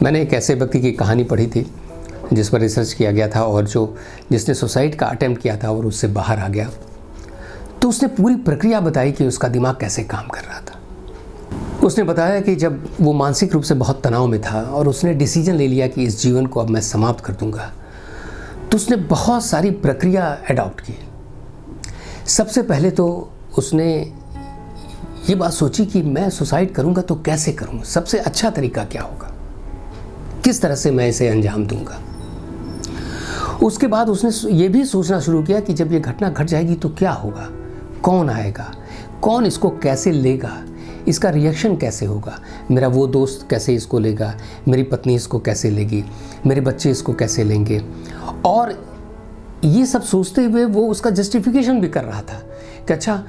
मैंने एक ऐसे व्यक्ति की कहानी पढ़ी थी जिस पर रिसर्च किया गया था और जिसने सुसाइड का अटेम्प्ट किया था और उससे बाहर आ गया। तो उसने पूरी प्रक्रिया बताई कि उसका दिमाग कैसे काम कर रहा था। उसने बताया कि जब वो मानसिक रूप से बहुत तनाव में था और उसने डिसीजन ले लिया कि इस जीवन को अब मैं समाप्त कर दूंगा, तो उसने बहुत सारी प्रक्रिया अडॉप्ट की। सबसे पहले तो उसने ये बात सोची कि मैं सुसाइड करूंगा तो कैसे करूंगा, सबसे अच्छा तरीका क्या होगा, किस तरह से मैं इसे अंजाम दूंगा। उसके बाद उसने ये भी सोचना शुरू किया कि जब ये घटना घट जाएगी तो क्या होगा, कौन आएगा, कौन इसको कैसे लेगा, इसका रिएक्शन कैसे होगा, मेरा वो दोस्त कैसे इसको लेगा, मेरी पत्नी इसको कैसे लेगी, मेरे बच्चे इसको कैसे लेंगे। और ये सब सोचते हुए वो उसका जस्टिफिकेशन भी कर रहा था कि अच्छा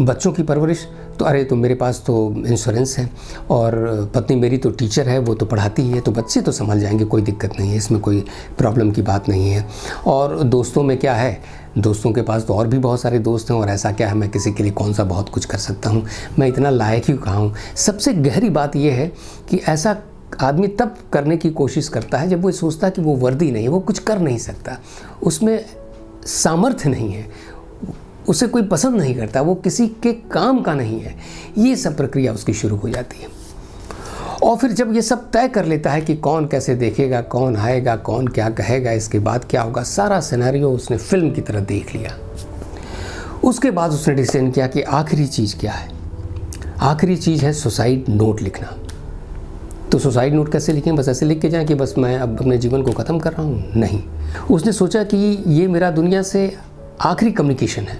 बच्चों की परवरिश तो अरे तो मेरे पास तो इंश्योरेंस है और पत्नी मेरी तो टीचर है, वो तो पढ़ाती ही है, तो बच्चे तो संभल जाएंगे, कोई दिक्कत नहीं है, इसमें कोई प्रॉब्लम की बात नहीं है। और दोस्तों में क्या है, दोस्तों के पास तो और भी बहुत सारे दोस्त हैं और ऐसा क्या है, मैं किसी के लिए कौन सा बहुत कुछ कर सकता हूँ, मैं इतना लायक ही कहाँ हूँ। सबसे गहरी बात यह है कि ऐसा आदमी तब करने की कोशिश करता है जब वो सोचता है कि वो वर्दी नहीं है, वो कुछ कर नहीं सकता, उसमें सामर्थ्य नहीं है, उसे कोई पसंद नहीं करता, वो किसी के काम का नहीं है। ये सब प्रक्रिया उसकी शुरू हो जाती है। और फिर जब ये सब तय कर लेता है कि कौन कैसे देखेगा, कौन आएगा, कौन क्या कहेगा, इसके बाद क्या होगा, सारा सिनेरियो उसने फिल्म की तरह देख लिया। उसके बाद उसने डिसीजन किया कि आखिरी चीज़ क्या है। आखिरी चीज़ है सुसाइड नोट लिखना। तो सुसाइड नोट कैसे लिखें, बस ऐसे लिख के जाएं कि बस मैं अब अपने जीवन को ख़त्म कर रहा हूँ? नहीं। उसने सोचा कि ये मेरा दुनिया से आखिरी कम्युनिकेशन है,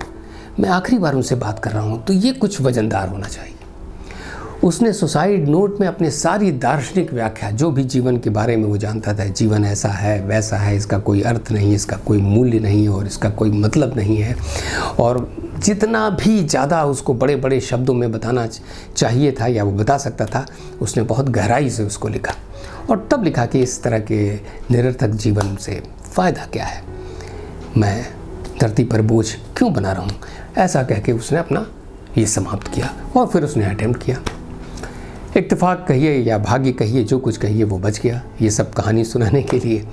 मैं आखिरी बार उनसे बात कर रहा हूँ, तो ये कुछ वजनदार होना चाहिए। उसने सुसाइड नोट में अपनी सारी दार्शनिक व्याख्या, जो भी जीवन के बारे में वो जानता था, जीवन ऐसा है वैसा है, इसका कोई अर्थ नहीं, इसका कोई मूल्य नहीं और इसका कोई मतलब नहीं है, और जितना भी ज़्यादा उसको बड़े बड़े शब्दों में बताना चाहिए था या वो बता सकता था, उसने बहुत गहराई से उसको लिखा। और तब लिखा कि इस तरह के निरर्थक जीवन से फ़ायदा क्या है, मैं धरती पर बोझ क्यों बना रहा हूँ, ऐसा कह के उसने अपना ये समाप्त किया। और फिर उसने अटेम्प्ट किया। इत्तेफाक कहिए या भाग्य कहिए, जो कुछ कहिए, वो बच गया ये सब कहानी सुनाने के लिए।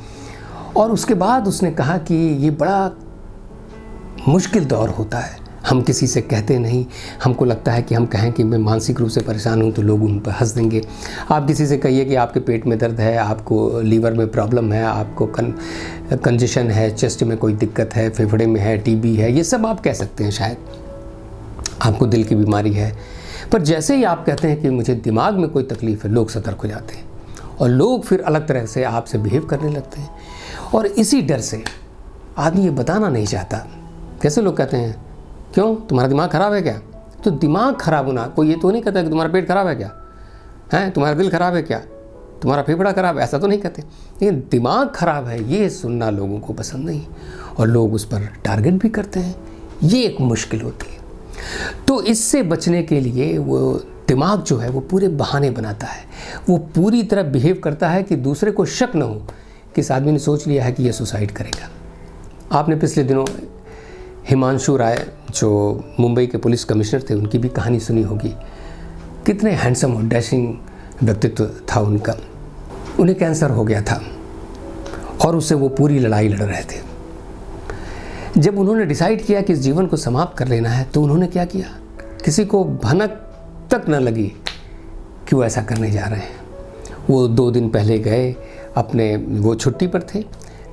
और उसके बाद उसने कहा कि ये बड़ा मुश्किल दौर होता है, हम किसी से कहते नहीं, हमको लगता है कि हम कहें कि मैं मानसिक रूप से परेशान हूँ तो लोग उन पर हंस देंगे। आप किसी से कहिए कि आपके पेट में दर्द है, आपको लीवर में प्रॉब्लम है, आपको कंजेशन है, चेस्ट में कोई दिक्कत है, फेफड़े में है, टीबी है, ये सब आप कह सकते हैं, शायद आपको दिल की बीमारी है। पर जैसे ही आप कहते हैं कि मुझे दिमाग में कोई तकलीफ़ है, लोग सतर्क हो जाते हैं और लोग फिर अलग तरह से आपसे बिहेव करने लगते हैं। और इसी डर से आदमी ये बताना नहीं चाहता। कैसे लोग कहते हैं, क्यों तुम्हारा दिमाग ख़राब है क्या? तो दिमाग ख़राब होना, कोई ये तो नहीं कहता कि तुम्हारा पेट ख़राब है क्या, हैं तुम्हारा दिल ख़राब है क्या, तुम्हारा फेफड़ा ख़राब है, ऐसा तो नहीं कहते। लेकिन दिमाग ख़राब है ये सुनना लोगों को पसंद नहीं और लोग उस पर टारगेट भी करते हैं। ये एक मुश्किल होती है। तो इससे बचने के लिए वो दिमाग जो है वो पूरे बहाने बनाता है, वो पूरी तरह बिहेव करता है कि दूसरे को शक न हो कि इस आदमी ने सोच लिया है कि ये सुसाइड करेगा। आपने पिछले दिनों हिमांशु राय जो मुंबई के पुलिस कमिश्नर थे, उनकी भी कहानी सुनी होगी। कितने हैंडसम और डैशिंग व्यक्तित्व था उनका। उन्हें कैंसर हो गया था और उससे वो पूरी लड़ाई लड़ रहे थे। जब उन्होंने डिसाइड किया कि इस जीवन को समाप्त कर लेना है, तो उन्होंने क्या किया, किसी को भनक तक न लगी कि वो ऐसा करने जा रहे हैं। वो 2 दिन पहले गए, अपने वो छुट्टी पर थे,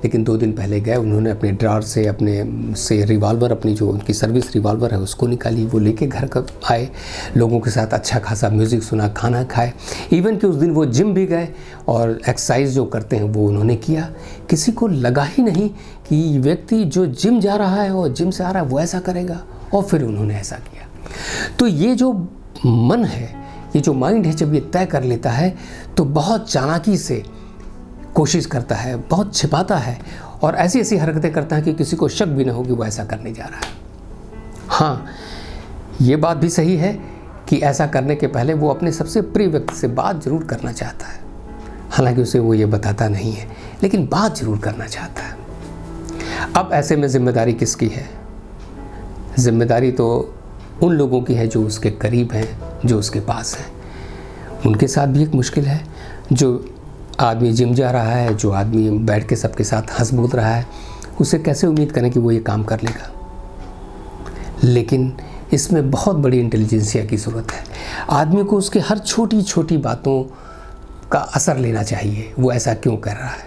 लेकिन 2 दिन पहले गए, उन्होंने अपने ड्रॉर से अपने से रिवॉल्वर, अपनी जो उनकी सर्विस रिवॉल्वर है उसको निकाली, वो लेके घर का आए, लोगों के साथ अच्छा खासा म्यूज़िक सुना, खाना खाए। इवन कि उस दिन वो जिम भी गए और एक्सरसाइज जो करते हैं वो उन्होंने किया। किसी को लगा ही नहीं कि व्यक्ति जो जिम जा रहा है और जिम से आ रहा है वो ऐसा करेगा, और फिर उन्होंने ऐसा किया। तो ये जो मन है, ये जो माइंड है, जब ये तय कर लेता है तो बहुत चालाकी से कोशिश करता है, बहुत छिपाता है और ऐसी ऐसी हरकतें करता है कि किसी को शक भी ना हो कि वो ऐसा करने जा रहा है। हाँ, ये बात भी सही है कि ऐसा करने के पहले वो अपने सबसे प्रिय व्यक्ति से बात ज़रूर करना चाहता है। हालांकि उसे वो ये बताता नहीं है, लेकिन बात ज़रूर करना चाहता है। अब ऐसे में जिम्मेदारी किसकी है? जिम्मेदारी तो उन लोगों की है जो उसके करीब हैं, जो उसके पास हैं। उनके साथ भी एक मुश्किल है। जो आदमी जिम जा रहा है, जो आदमी बैठ के सबके साथ हंस बोल रहा है, उसे कैसे उम्मीद करें कि वो ये काम कर लेगा। लेकिन इसमें बहुत बड़ी इंटेलिजेंसिया की ज़रूरत है। आदमी को उसके हर छोटी छोटी बातों का असर लेना चाहिए, वो ऐसा क्यों कर रहा है।